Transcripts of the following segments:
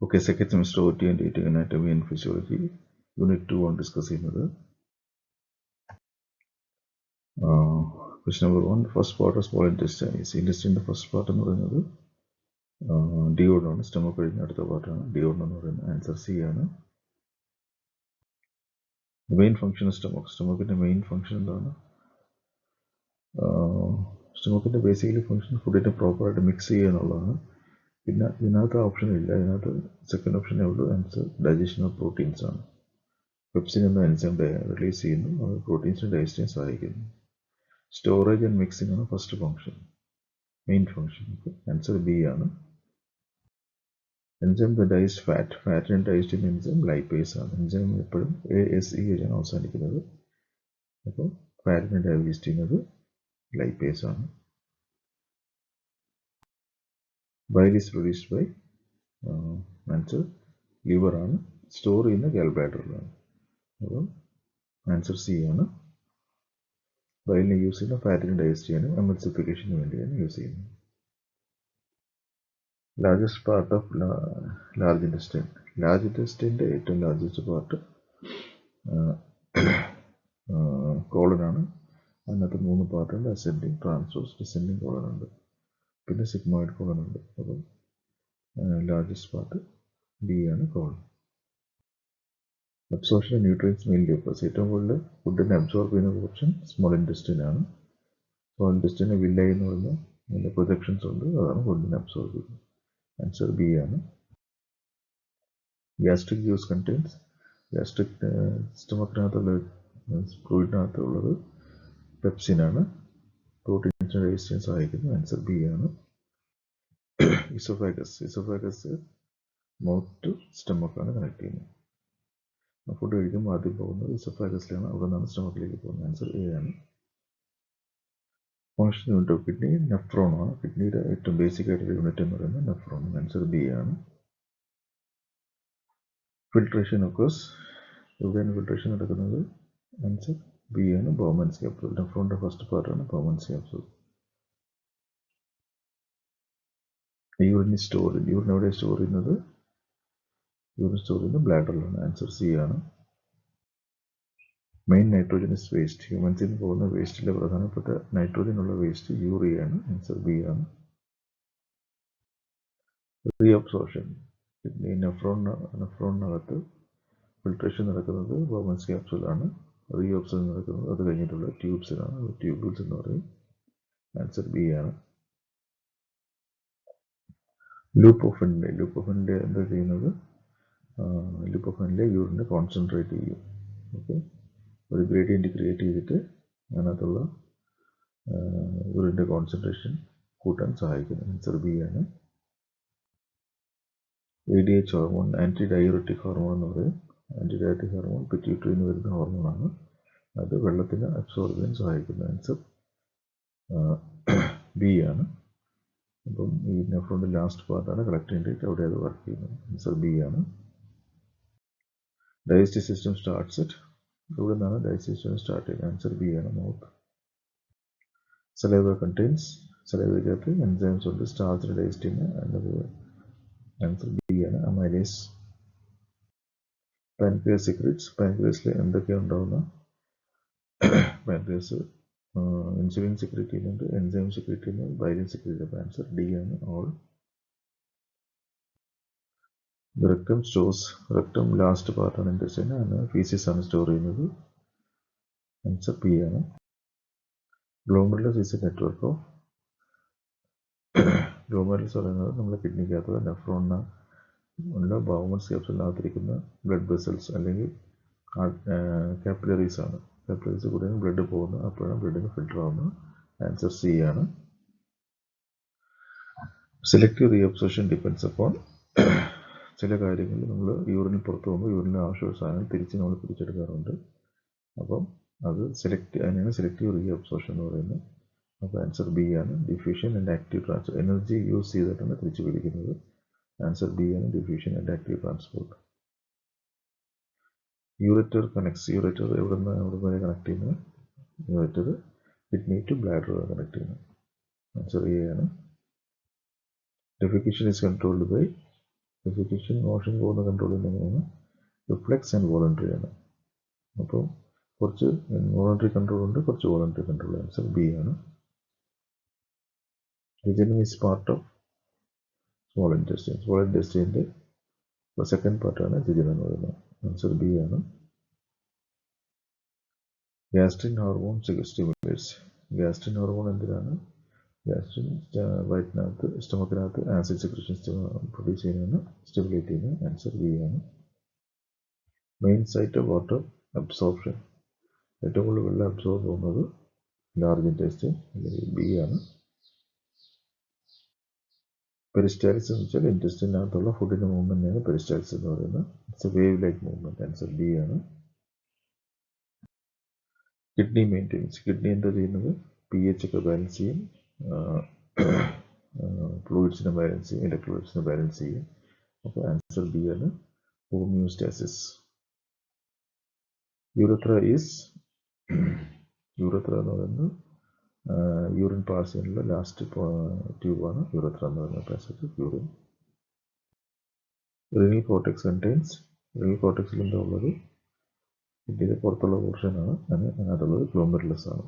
Okay, second semester OT and eating anatomy and physiology. Unit 2 on discussing the question number 1. First part of small intestine is intestine. The first part എന്ന് പറയുന്നത് duodenum ആണ്. stomach കഴിഞ്ഞ അടുത്ത പാർട്ടാണ് duodenum എന്ന് പറയുന്നത്. Answer C ആണ്. The main function of stomach. Stomachന്റെ main function എന്താണ്? Stomachന്റെ basically function ഫുഡിനെ പ്രോപ്പറായിട്ട് മിക്സ് ചെയ്യുക എന്നുള്ളതാണ്. പിന്നെ ഇതിനകത്ത് ഓപ്ഷൻ ഇല്ല. ഇതിനകത്ത് സെക്കൻഡ് ഓപ്ഷനേ ഉള്ളൂ. ആൻസർ ഡൈജഷൻ ഓഫ് പ്രോട്ടീൻസ് ആണ്. പെപ്സിൻ എന്ന എൻസൈം റിലീസ് ചെയ്യുന്നു. അത് പ്രോട്ടീൻസിനെ ഡൈജസ്റ്റ് ചെയ്യാൻ സഹായിക്കുന്നു. സ്റ്റോറേജ് ആൻഡ് മിക്സിംഗ് ആണ് first function, main function. Answer B ആണ്. എൻസൈം ഡൈജസ്റ്റ് ഫാറ്റിനെ ഡൈജസ്റ്റ് ചെയ്യുന്ന എൻസൈം ലൈപ്പേസ് ആണ്. എൻസൈം എപ്പോഴും ASE ആണ് അവസാനിക്കുന്നത്. അപ്പോൾ ഫാറ്റിനെ ഡൈജസ്റ്റ് ചെയ്യുന്നത് ലൈപ്പേസ് ആണ്. Bile is produced by answer liver ആണ്. സ്റ്റോർ ചെയ്യുന്ന ഗാൽ ബ്ലാഡറിലാണ്. അപ്പോൾ ആൻസർ സി ആണ്. ബൈലിനെ യൂസ് ചെയ്യുന്ന ഫാറ്റിനെ ഡൈജസ്റ്റ് ചെയ്യാനും എമൽസിഫിക്കേഷന് വേണ്ടിയാണ് യൂസ് ചെയ്യുന്നത്. Largest part of large intestine. Large ഇൻറ്റസ്റ്റൈൻ്റെ ഏറ്റവും ലാർജസ്റ്റ് പാർട്ട് കോളനാണ്. അതിനകത്ത് 3 പാർട്ടുണ്ട്. അസെൻഡിങ്, ട്രാൻസ്വേഴ്സ്, ഡിസെൻഡിങ് കോളൻ ഉണ്ട്. പിന്നെ സിഗ്മോയിഡ് കോളൻ ഉണ്ട്. അപ്പം ലാർജസ്റ്റ് പാർട്ട് ബി ആണ് colon. Absorption nutrients main livers. ഏറ്റവും കൂടുതൽ ഫുഡിനെ അബ്സോർബ് ചെയ്യുന്ന പോർഷൻ സ്മോൾ ഇൻറ്റസ്റ്റൈൻ ആണ്. സ്മോൾ ഇൻറ്റസ്റ്റൈന് വില്ലൈ എന്ന് പറയുന്ന അതിൻ്റെ പ്രൊജക്ഷൻസ് ഉണ്ട്. അതാണ് ഫുഡിനെ അബ്സോർബ് ചെയ്യുന്നത്. ആൻസർ ബി ആണ്. Gastric juice contains. ഗ്യാസ്ട്രിക് സ്റ്റൊമക്കിനകത്തുള്ള ഫ്ലൂയിഡിനകത്തുള്ളത് പെപ്സിൻ ആണ്. പ്രോട്ടീൻസിനെ ഡൈജസ്റ്റ് ചെയ്യാൻ സഹായിക്കുന്നു. ആൻസർ ബി ആണ്. ഇസോഫാഗസ് മൗത്ത് ടു സ്റ്റൊമക്കാണ് കണക്ട് ചെയ്യുന്നത്. ഫുഡ് കഴിക്കുമ്പോൾ ആദ്യം പോകുന്നത് ഇസോഫാഗസിലാണ്. അവിടെ നിന്നാണ് സ്റ്റൊമക്കിലേക്ക് പോകുന്നത്. ആൻസർ എ ആണ്. Function unit of kidney nephron ആണ്. കിഡ്നിയുടെ ഏറ്റവും ബേസിക് ആയിട്ടുള്ള യൂണിറ്റ് എന്ന് പറയുന്നത് നെഫ്രോൺ. ആൻസർ ബി ആണ്. Filtration occurs. എവിടെയാണ് ഫിൽട്രേഷൻ നടക്കുന്നത്? ആൻസർ ബി ആണ്. Bowman's capsule. നെഫ്രോണിന്റെ ഫസ്റ്റ് പാർട്ടാണ് ബോമൻസ് ക്യാപ്സൂൾ. യൂറിൻ എവിടെ സ്റ്റോർ ചെയ്യുന്നത്? യൂറിൻ സ്റ്റോർ ചെയ്യുന്നത് ബ്ലാഡറിലാണ്. ആൻസർ സി ആണ്. Main nitrogenous waste. ഹ്യൂമൻസിൽ നിന്ന് പോകുന്ന വേസ്റ്റിലെ പ്രധാനപ്പെട്ട നൈട്രോജൻ ഉള്ള വേസ്റ്റ് യൂറിയാണ്. ആൻസർ ബി ആണ്. റീഅബ്സോർപ്ഷൻ. കിഡ്നി നെഫ്രോണിനകത്ത് ഫിൽട്രേഷൻ നടക്കുന്നത് ബോമൻസ് ക്യാപ്സൂളാണ്. റീഅബ്സോർപ്ഷൻ നടക്കുന്നത് അത് കഴിഞ്ഞിട്ടുള്ള ട്യൂബ്സിലാണ്. ട്യൂബ്യൂൾസ് എന്ന് പറയും. ആൻസർ ബി ആണ്. ലൂപ്പ് ഓഫ് ഫെൻലെ എന്താ ചെയ്യുന്നത്? ലൂപ്പ് ഓഫ് ഫെൻലെ യൂറിനെ കോൺസെൻട്രേറ്റ് ചെയ്യും. ഓക്കെ, ഒരു ഗ്രേഡിയൻറ്റ് ക്രിയേറ്റ് ചെയ്തിട്ട് അതിനകത്തുള്ള യൂറിൻ്റെ കോൺസെൻട്രേഷൻ കൂട്ടാൻ സഹായിക്കുന്നു. ആൻസർ ബി ആണ്. ADH ഹോർമോൺ ആൻറ്റി ഡയററ്റിക് ഹോർമോൺ എന്ന് പറയും. ആൻറ്റി ഡയററ്റിക് ഹോർമോൺ പിറ്റ്യൂട്ടറിയിൽ നിന്ന് വരുന്ന ഹോർമോണാണ്. അത് വെള്ളത്തിന് അബ്സോർബ് ചെയ്യാൻ സഹായിക്കുന്നു. ആൻസർ ബി ആണ്. അപ്പം ഈ നെഫ്രോണിൻ്റെ ലാസ്റ്റ് പാർട്ടാണ് കളക്ട് ചെയ്യേണ്ടത്. അവിടെ അത് വർക്ക് ചെയ്യുന്നത്. ആൻസർ ബി ആണ്. Digestive system starts it. ഇവിടെ നിന്നാണ് ഡൈജസ്റ്റീവ് സിസ്റ്റം സ്റ്റാർട്ട് ചെയ്യുന്നത്. ആൻസർ ബി ആണ്. മൗത്ത്. Saliva contains. സലൈവയ്ക്കകത്ത് എൻസൈംസ് ഉണ്ട് സ്റ്റാർച്ചിനെ ഡൈജസ്റ്റ് ചെയ്യുന്ന. ആൻസർ ബി ആണ്. അമൈലേസ്. Pancreas secretes. പാൻക്രിയാസിൽ എന്തൊക്കെയാണ് ഉണ്ടാവുന്ന? പാൻക്രിയാസ് ഇൻസുലിൻ സെക്രീറ്റ് ചെയ്യുന്നുണ്ട്, എൻസൈം സെക്രീറ്റ് ചെയ്യുന്നുണ്ട്, ബൈലിൻ സെക്രീറ്റ് ചെയ്യുന്നത്. ആൻസർ ഡി ആണ്. All. Rectum stores. Rectum last പാർട്ടാണ് ഇൻറ്റസ്റ്റൈൻ. ആണ് ഫീസിസ് ആണ് സ്റ്റോർ ചെയ്യുന്നത്. ആൻസർ ബി ആണ്. Glomerulus is a network of. Glomerulus പറയുന്നത് നമ്മുടെ കിഡ്നിക്കകത്തുള്ള നെഫ്രോണിന് ഉള്ള ബൗമൻസ് ക്യാപ്സൂളിനകത്തിരിക്കുന്ന ബ്ലഡ് വെസൽസ് അല്ലെങ്കിൽ കാപ്പിലറീസ് ആണ്. കാപ്പിലറീസ് കൂടെയാണ് ബ്ലഡ് പോകുന്നത്. അപ്പോഴാണ് ബ്ലഡിന് ഫിൽട്ടർ ആവുന്നത്. ആൻസർ സി ആണ്. Selective reabsorption depends upon. ചില കാര്യങ്ങളിൽ നമ്മൾ യൂറിനിൽ പുറത്ത് പോകുമ്പോൾ യൂറിനിൽ ആവശ്യമുള്ള സാധനം തിരിച്ച് നമ്മൾ പിടിച്ചെടുക്കാറുണ്ട്. അപ്പം അത് അതിനാണ് സെലക്റ്റീവ് റീഅബ്സോർപ്ഷൻ എന്ന് പറയുന്നത്. അപ്പോൾ ആൻസർ ബി ആണ്. Diffusion and active transport. Energy use ചെയ്തിട്ടാണ് തിരിച്ച് പിടിക്കുന്നത്. ആൻസർ ബി ആണ്. Diffusion and active transport. Ureter connects. Ureter എവിടെ വരെ കണക്ട് ചെയ്യുന്നത്? Ureter kidney to bladder connect ചെയ്യുന്നത്. ആൻസർ എ ആണ്. Defecation is controlled by defecation motion പോകുന്ന കൺട്രോൾ എങ്ങനെയാണ്? റിഫ്ലെക്സ് ആൻഡ് വോളണ്ടറി ആണ്. അപ്പോൾ കുറച്ച് വോളണ്ടറി കൺട്രോൾ ഉണ്ട്, കുറച്ച് വോളണ്ടറി കൺട്രോൾ. ആൻസർ ബി ആണ്. Jejunum is part of small intestine. Small ഇൻറ്റെസ്റ്റൈൻ്റെ സെക്കൻഡ് പാർട്ടാണ് ജെജനം എന്ന് പറയുന്നത്. ആൻസർ ബി ആണ്. Gastrin hormone stimulates. Gastrin hormone എന്തിനാണ്? ഗ്യാസ്ട്രിൻ വയറ്റിനകത്ത് സ്റ്റൊമക്കിനകത്ത് ആസിഡ് സെക്രഷൻ പ്രൊഡ്യൂസ് ചെയ്യുന്നതാണ്, സ്റ്റിമുലേറ്റ് ചെയ്യുന്നത്. ആൻസർ ബി ആണ്. Main site of water absorption. ഏറ്റവും കൂടുതൽ വെള്ളം അബ്സോർബ് ചെയ്യുന്നത് ലാർജ് ഇൻറ്റെസ്റ്റൈൻ, അല്ലെങ്കിൽ ബി ആണ്. പെരിസ്റ്റാലിസ് എന്ന് വെച്ചാൽ ഇൻറ്റെസ്റ്റൈനകത്തുള്ള ഫുഡിൻ്റെ മൂവ്മെൻറ്റിനാണ് പെരിസ്റ്റാലിസ് എന്ന് പറയുന്നത്. It's a wave like movement. Answer B ആണ്. Kidney maintains. കിഡ്നി എന്താ ചെയ്യുന്നത്? pH ഒക്കെ ബാലൻസ് ചെയ്യും, ഫ്ലൂയിഡ്സിനെ ബാലൻസ് ചെയ്യും, ഇലക്ട്രോലൈറ്റ്സിനെ ബാലൻസ് ചെയ്യും. അപ്പോൾ ആൻസർ ബി ആണ്, ഹോമിയോസ്റ്റാസിസ്. യൂറത്ര ഈസ്, യൂറത്ര എന്ന് പറയുന്നത് യൂറിൻ പാസ് ചെയ്യാനുള്ള ലാസ്റ്റ് ട്യൂബാണ് യൂറത്ര എന്ന് പറയുന്ന passage of urine. Renal cortex contains. Renal കോർട്ടെക്സിൽ എന്താ ഉള്ളത്? കിഡ്നിയുടെ പുറത്തുള്ള പോർഷനാണ്, അതിനകത്തുള്ളത് ഗ്ലോമെറുലസ് ആണ്.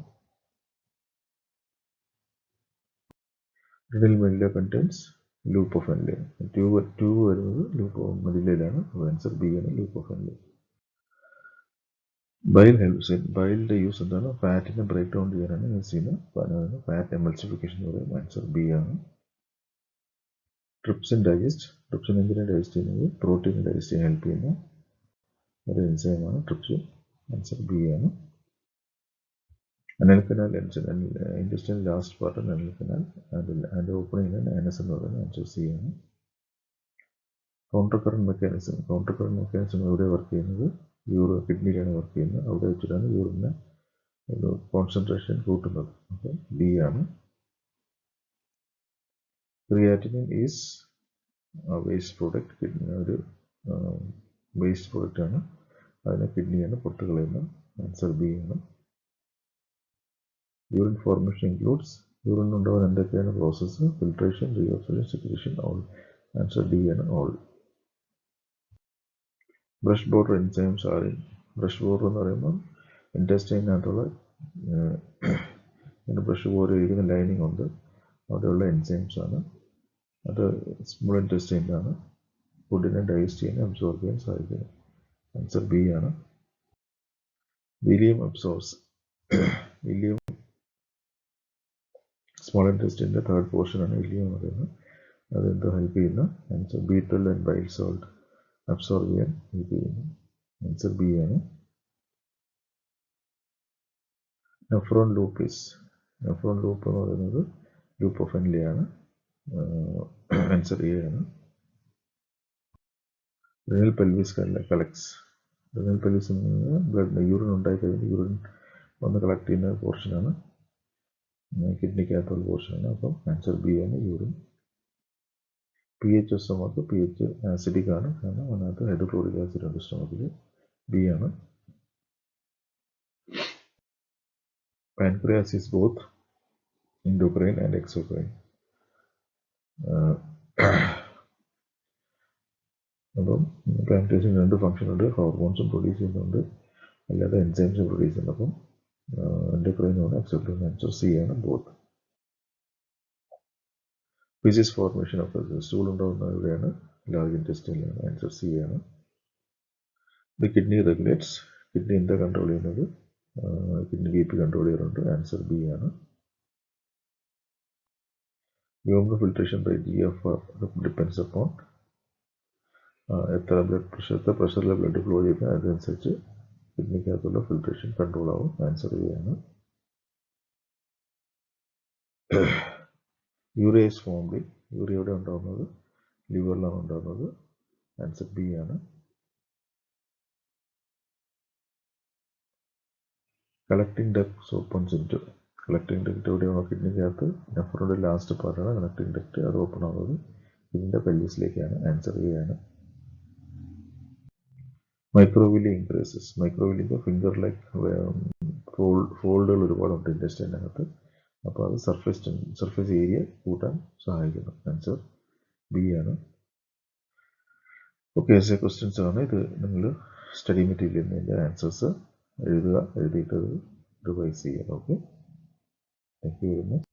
Renal medulla contains loop of Henle. Tube വരുന്നത് ലൂപ്പ് ഓഫ് മെഡുലയിലാണ്. ആൻസർ ബി ആണ്, loop of Henle. Bile helps in. ബൈലിൻ്റെ യൂസ് എന്താണ്? ഫാറ്റിനെ ബ്രേക്ക് ഡൗൺ ചെയ്യാനാണ് യൂസ് ചെയ്യുന്നത്. ഫാറ്റ് എമൾസിഫിക്കേഷൻ എന്ന് പറയും. ആൻസർ ബി ആണ്. Trypsin digest. ട്രിപ്സിൻ എന്തിനാണ് ഡൈജസ്റ്റ് ചെയ്യുന്നത്? പ്രോട്ടീൻ ഡൈജസ്റ്റ് ചെയ്യാൻ ഹെൽപ്പ് ചെയ്യുന്ന ഒരു എൻസൈമാണ് ട്രിപ്സിൻ. ആൻസർ ബി ആണ്. അനൽ കനാൽ ഇൻറ്റെസ്റ്റൈൻ ലാസ്റ്റ് പാർട്ട് അനൽ കനാൽ, അതിൻ്റെ ഓപ്പണിംഗ് ആനസ് എന്ന് പറയുന്നത്. ആൻസർ സി ആണ്. Counter current mechanism. Counter current mechanism എവിടെ വർക്ക് ചെയ്യുന്നത്? കിഡ്നിയിലാണ് വർക്ക് ചെയ്യുന്നത്. അവിടെ വെച്ചിട്ടാണ് യൂറിനെ ഒരു കോൺസെൻട്രേഷൻ കൂട്ടുന്നത്. അപ്പോൾ ബി ആണ്. Creatinine is waste product. Kidney ഒരു വേസ്റ്റ് പ്രോഡക്റ്റ് ആണ്, അതിനെ കിഡ്നിയാണ് പുറത്ത് കളയുന്നത്. ആൻസർ ബി ആണ്. Urine formation includes. യൂറിൻ ഉണ്ടാവാൻ എന്തൊക്കെയാണ് process? Filtration, reabsorption, secretion, all. Answer D ആണ്, all. Brush border enzymes are in. Brush border എന്ന് പറയുമ്പോൾ ഇൻറ്റെസ്റ്റൈനകത്തുള്ള ബ്രഷ് പോലെ ഇരിക്കുന്ന ലൈനിങ് ഉണ്ട്, അവിടെയുള്ള എൻസൈംസ് ആണ്. അത് സ്മോൾ ഇൻറ്റെസ്റ്റൈനിലാണ് ഫുഡിനെ ഡൈജസ്റ്റ് ചെയ്യാൻ, അബ്സോർബ് ചെയ്യാൻ സാധിക്കുന്നത്. ആൻസർ ബി ആണ്. Ileum absorbs. വിലിയം സ്മോൾ ഇൻറ്റെസ്റ്റൈൻ്റെ തേർഡ് പോർഷനാണ് വിലിയം എന്ന് പറയുന്നത്. അതെന്താ ഹെൽപ്പ് ചെയ്യുന്ന? Answer B12 and bile salt absorb ചെയ്യാൻ ഹെൽപ്പ് ചെയ്യുന്നു. ആൻസർ ബി ആണ്. Nephron loop is. നെഫ്രോൺ ലൂപ്പ് എന്ന് പറയുന്നത് ലൂപ്പ് ഓഫ് ഹെൻലെ ആണ്. ആൻസർ എ ആണ്. Renal pelvis collects. Renal pelvis എന്ന് പറഞ്ഞാൽ ബ്ലഡ് യൂറിൻ ഉണ്ടായിക്കഴിഞ്ഞാൽ യൂറിൻ വന്ന് കളക്ട് ചെയ്യുന്ന പോർഷനാണ്, കിഡ്നിക്കകത്തുള്ള പോർഷനാണ്. അപ്പം ആൻസർ ബി ആണ്, urine. pH of stomach. pH acidic ആണ്, കാരണം അതിനകത്ത് ഹൈഡ്രോക്ലോറിക് ആസിഡ് ഉണ്ട് സ്റ്റൊമക്കിൽ. ബി ആണ്. Pancreas is both endocrine and exocrine. അപ്പം പാൻക്രിയാസിന് രണ്ട് ഫംഗ്ഷൻ ഉണ്ട്. ഹോർമോൺസും പ്രൊഡ്യൂസ് ചെയ്യുന്നുണ്ട്, അല്ലാതെ എൻസൈംസും പ്രൊഡ്യൂസ് ചെയ്യുന്നുണ്ട്. അപ്പം എൻഡോക്രൈനാണ്, എക്സോക്രൈൻ. ആൻസർ സി ആണ്, both. Faeces formation of stool ഉണ്ടാകുന്ന എവിടെയാണ്? ലാർജ് ഇൻറ്റെസ്റ്റൈനിലാണ്. ആൻസർ സി ആണ്. The kidney regulates. കിഡ്നി എന്താ കൺട്രോൾ ചെയ്യുന്നത്? കിഡ്നി BP കൺട്രോൾ ചെയ്യാറുണ്ട്. ആൻസർ ബി ആണ്. Glomerular filtration rate GFR depends upon എത്ര പ്രഷറിലെ ബ്ലഡ് ഫ്ലോ ചെയ്യുന്നത്, അതനുസരിച്ച് കിഡ്നിക്കകത്തുള്ള ഫിൽട്രേഷൻ കൺട്രോൾ ആവും. ആൻസർ എ ആണ്. Urea is formed. യൂറിയ എവിടെ ഉണ്ടാകുന്നത്? ലിവറിലാണ് ഉണ്ടാകുന്നത്. ആൻസർ ബി ആണ്. Collecting ducts opens into. Collecting duct എവിടെയാണോ? കിഡ്നിക്കകത്ത് നെഫ്രോണിൻ്റെ ലാസ്റ്റ് പാർട്ടാണ് കളക്ടിങ് ഡക്ട്. അത് ഓപ്പൺ ആവുന്നത് കിഡ്നിയുടെ പെൽവിസിലേക്കാണ്. ആൻസർ എ ആണ്. Microvilli increases. മൈക്രോവില്ലിൻ്റെ ഫിംഗർ ലൈക്ക് ഫോൾഡുകൾ ഒരുപാടുണ്ട് ഇൻറ്റെസ്റ്റൈനകത്ത്. അപ്പോൾ അത് സർഫേസ് ഏരിയ കൂട്ടാൻ സഹായിക്കുന്നു. ആൻസർ ബി ആണ്. ഓക്കെ, എസ് എ ക്വസ്റ്റ്യൻസ് ആണ് ഇത്. നിങ്ങൾ സ്റ്റഡി മെറ്റീരിയലിൽ നിന്ന് ആൻസേഴ്സ് എഴുതുക, എഴുതിയിട്ട് റിവൈസ് ചെയ്യുക. Okay, thank you very much.